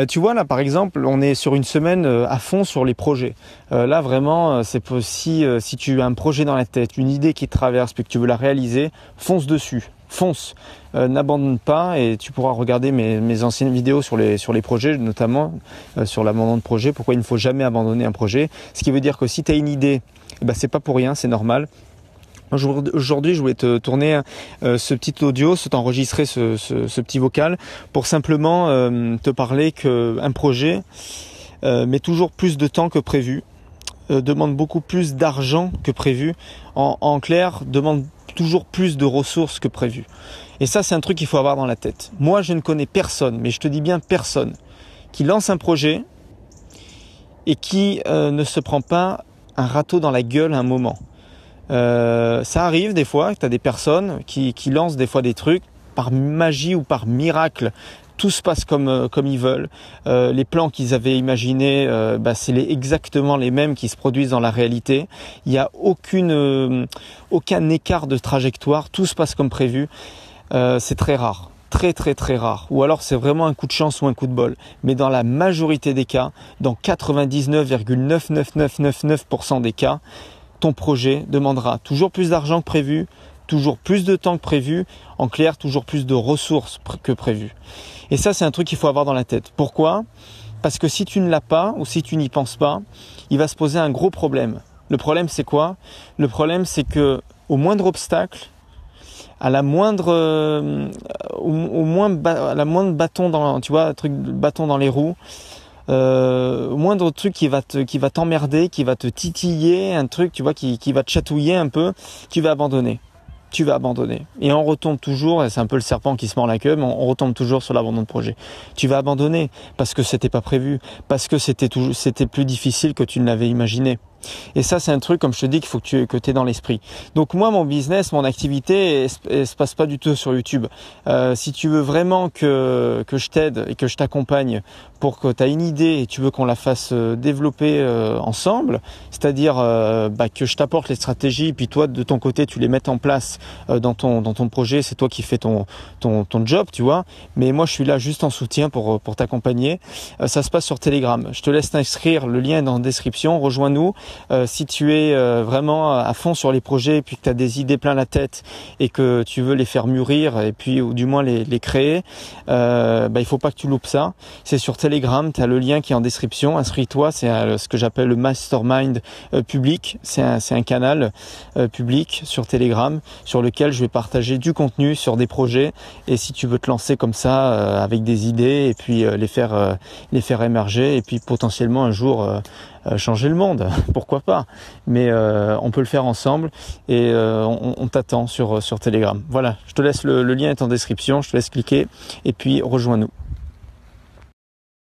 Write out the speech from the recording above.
Tu vois, là, par exemple, on est sur une semaine à fond sur les projets. Là, vraiment, c'est possible, si tu as un projet dans la tête, une idée qui te traverse, puis que tu veux la réaliser, fonce dessus. Fonce, n'abandonne pas, et tu pourras regarder mes anciennes vidéos sur les projets, notamment sur l'abandon de projet, pourquoi il ne faut jamais abandonner un projet. Ce qui veut dire que si tu as une idée, c'est pas pour rien, c'est normal. Aujourd'hui, je voulais te tourner ce petit audio, t'enregistrer ce petit vocal pour simplement te parler qu'un projet met toujours plus de temps que prévu, demande beaucoup plus d'argent que prévu, en clair, demande toujours plus de ressources que prévu. Et ça, c'est un truc qu'il faut avoir dans la tête. Moi, je ne connais personne, mais je te dis bien personne, qui lance un projet et qui ne se prend pas un râteau dans la gueule à un moment. Ça arrive des fois que tu as des personnes qui lancent des fois des trucs par magie ou par miracle. Tout se passe comme ils veulent. Les plans qu'ils avaient imaginés, c'est exactement les mêmes qui se produisent dans la réalité. Il n'y a aucun écart de trajectoire. Tout se passe comme prévu. C'est très rare. Très très très rare. Ou alors c'est vraiment un coup de chance ou un coup de bol. Mais dans la majorité des cas, dans 99,99999% des cas, ton projet demandera toujours plus d'argent que prévu, toujours plus de temps que prévu, en clair, toujours plus de ressources que prévu. Et ça, c'est un truc qu'il faut avoir dans la tête. Pourquoi ? Parce que si tu ne l'as pas ou si tu n'y penses pas, il va se poser un gros problème. Le problème, c'est quoi ? Le problème, c'est que au moindre obstacle, à la moindre bâton bâton dans les roues, au moindre truc qui va t'emmerder, qui va te titiller, un truc, tu vois, qui va te chatouiller un peu, tu vas abandonner. Et on retombe toujours, et c'est un peu le serpent qui se mord la queue, mais on retombe toujours sur l'abandon de projet. Tu vas abandonner parce que c'était pas prévu, parce que c'était plus difficile que tu ne l'avais imaginé. Et ça, c'est un truc, comme je te dis, qu'il faut que tu aies dans l'esprit. Donc moi, mon business, mon activité, elle se passe pas du tout sur YouTube. Si tu veux vraiment que je t'aide et que je t'accompagne pour que tu as une idée et tu veux qu'on la fasse développer ensemble, c'est-à-dire que je t'apporte les stratégies, puis toi, de ton côté, tu les mettes en place dans ton projet, c'est toi qui fais ton job, tu vois. Mais moi, je suis là juste en soutien pour t'accompagner. Ça se passe sur Telegram. Je te laisse t'inscrire, le lien est dans la description, rejoins-nous. Si tu es vraiment à fond sur les projets et puis que tu as des idées plein la tête et que tu veux les faire mûrir et puis ou du moins les créer, il faut pas que tu loupes ça. C'est sur Telegram, tu as le lien qui est en description, inscris-toi, c'est ce que j'appelle le mastermind public, c'est un canal public sur Telegram sur lequel je vais partager du contenu sur des projets, et si tu veux te lancer comme ça avec des idées et puis les faire émerger et puis potentiellement un jour changer le monde, pourquoi pas, mais on peut le faire ensemble, et on t'attend sur Telegram. Voilà, je te laisse, le lien est en description, je te laisse cliquer et puis rejoins-nous.